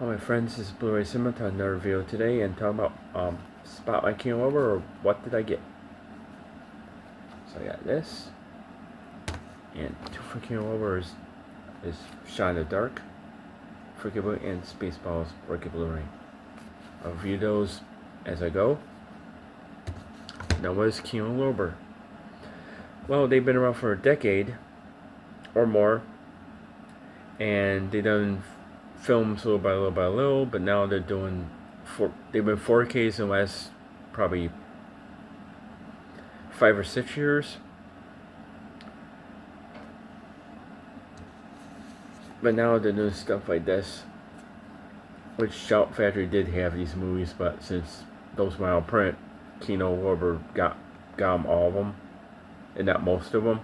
Hi my friends, this is Blu-ray Cinema to another video today and talking about Spotlight Kino Lorber, or what did I get. So I got this, and two for Kino Lorber is Shot in the Dark, Freaky Blue, and Spaceballs, Freaky Blu-ray. I'll review those as I go. Now what is Kino Lorber? Well, they've been around for a decade or more, and they've done films little by little by little, but now they're doing they've been 4Ks in the last probably 5 or 6 years. But now they're doing stuff like this, which Shout Factory did have these movies, but since those went out of print, Kino Lorber got them, all of them, and not most of them.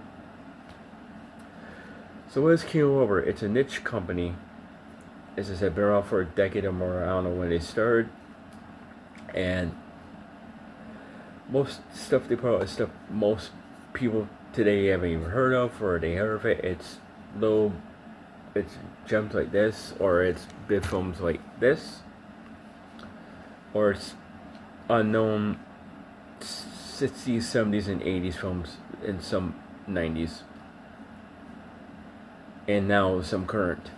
So what is Kino Lorber? It's a niche company. As I said, been around for a decade or more. I don't know when they started. And most stuff they put out is stuff most people today haven't even heard of, or they heard of it. It's gems like this, or it's big films like this, or it's unknown 60s, 70s, and 80s films, and some 90s. And now some current.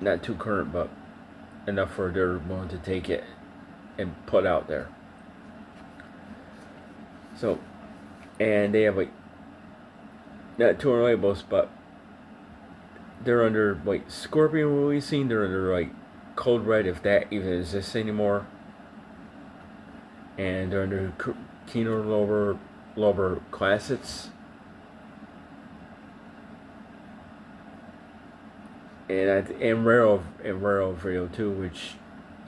Not too current, but enough for they're willing to take it and put out there. So, and they have like not two labels, but they're under like Scorpion releasing. They're under like Code Red, if that even exists anymore, and they're under Kino Lorber Classics. And Rare video too, which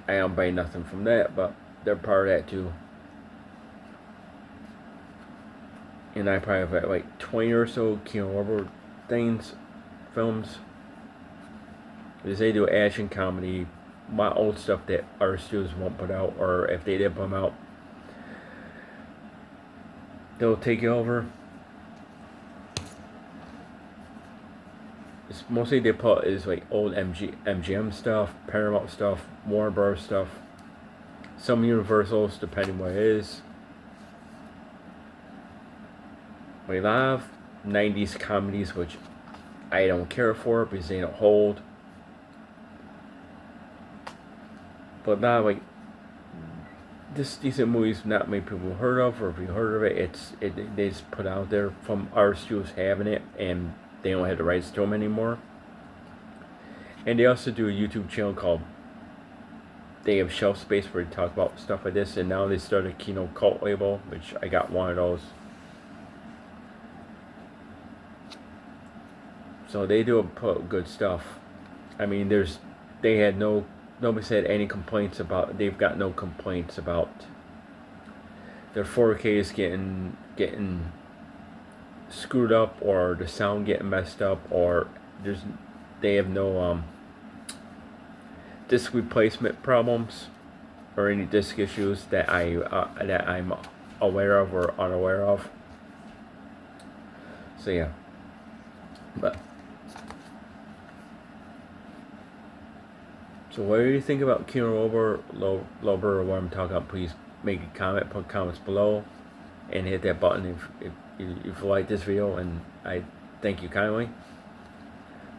I don't buy nothing from that, but they're part of that too. And I probably have like 20 or so Kino Lorber films. Because they do action, comedy, my old stuff that our studios won't put out, or if they did put them out, they'll take it over. It's mostly they put is like old MGM stuff, Paramount stuff, Warner Bros. Stuff, some Universals, depending what it is. We have 90s comedies, which I don't care for because they don't hold. But now, like, this decent movies not many people heard of, or if you heard of it, they just put out there from our studios having it, and they don't have the rights to them anymore. And they also do a YouTube channel called, they have Shelf Space, where they talk about stuff like this. And now they started a Kino Cult label, which I got one of those. So they do put good stuff. I mean, nobody said any complaints about, they've got no complaints about their 4Ks getting screwed up, or the sound getting messed up, or they have no disc replacement problems or any disc issues that I'm aware of or unaware of. So yeah, but so what do you think about Kino Lorber, or what I'm talking about? Please make a comment, put comments below, and hit that button if you like this video, and I thank you kindly.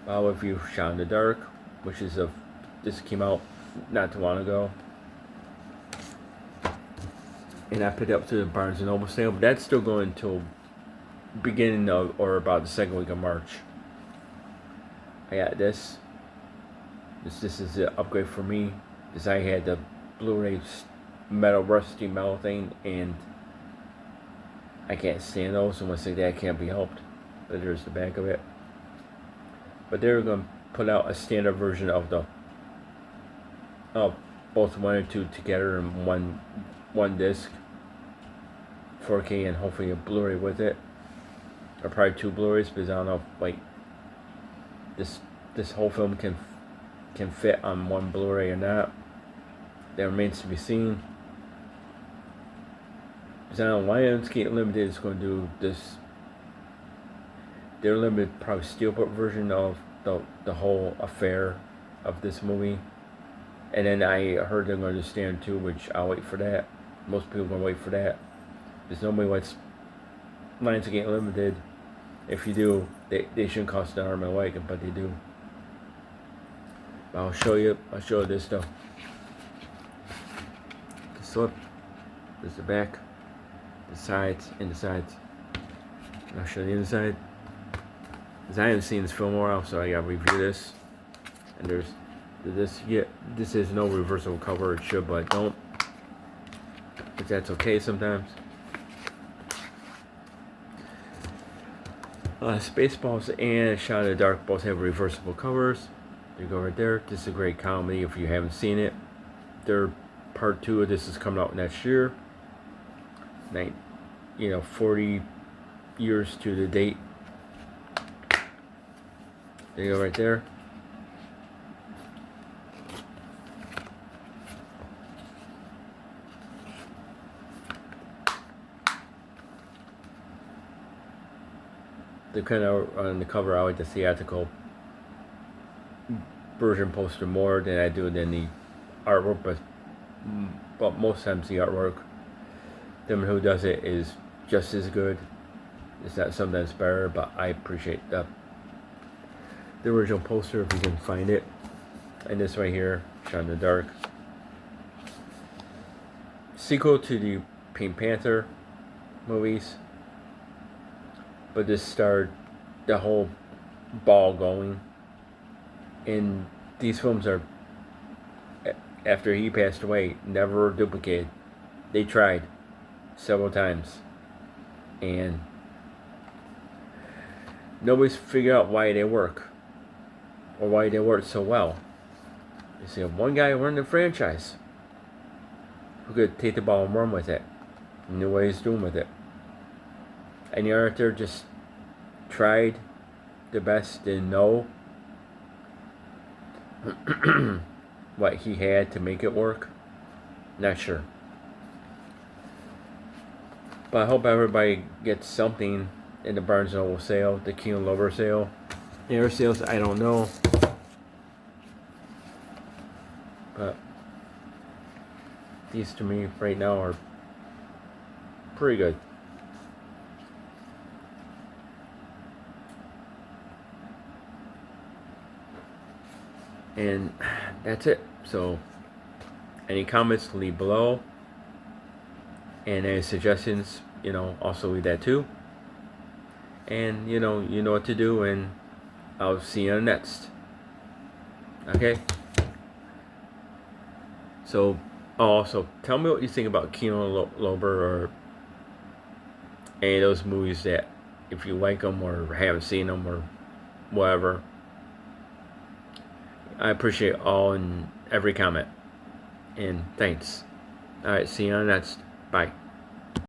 I'll review Shot in the Dark, which is this came out not too long ago, and I picked it up to the Barnes & Noble sale, but that's still going until beginning of, or about the second week of March. I got this is an upgrade for me, because I had the Blu-ray rusty metal thing, and I can't stand those, and once like that can't be helped. But there's the back of it. But they're going to put out a standard version of both 1 and 2 together in one disc, 4K, and hopefully a Blu-ray with it, or probably 2 Blu-rays, because I don't know if like this whole film can fit on one Blu-ray or not. That remains to be seen. Because I don't know, Lionsgate Limited is going to do this. Their probably steelbook version of the whole affair of this movie. And then I heard they're going to stand too, which I'll wait for that. Most people are going to wait for that. Because nobody wants Lionsgate Limited. If you do, they shouldn't cost an arm and a leg, but they do. But I'll show you this though. The slip. This is the back. The sides and the sides. And I'll show you the inside. Because I haven't seen this film in a while, so I gotta review this. And there's this. Yeah, this is no reversible cover. It should, but don't. But that's okay sometimes. Spaceballs and Shot in the Dark both have reversible covers. There you go right there. This is a great comedy if you haven't seen it. Their part 2 of this is coming out next year. 40 years to the date. There you go right there. The kind of on the cover, I like the theatrical version poster more than I do than the artwork, but most times the artwork, them who does it is just as good. It's not sometimes better, but I appreciate the original poster if you can find it. And this right here, Shot in the Dark. Sequel to the Pink Panther movies. But this started the whole ball going. And these films are, after he passed away, never duplicated. They tried several times. And nobody's figured out why they work. Or why they work so well. You see, one guy running the franchise who could take the ball and run with it. He knew what he was doing with it. And the actor just tried the best to know what he had to make it work. Not sure. But I hope everybody gets something in the Barnes & Noble sale, the Kino Lorber sale. The other sales, I don't know. But these to me right now are pretty good. And that's it. So any comments, leave below. And any suggestions, also leave that too. And you know what to do, and I'll see you on the next. Okay? So also tell me what you think about Kino Lorber or any of those movies that, if you like them or haven't seen them or whatever. I appreciate all and every comment. And thanks. Alright, see you on the next. Bye.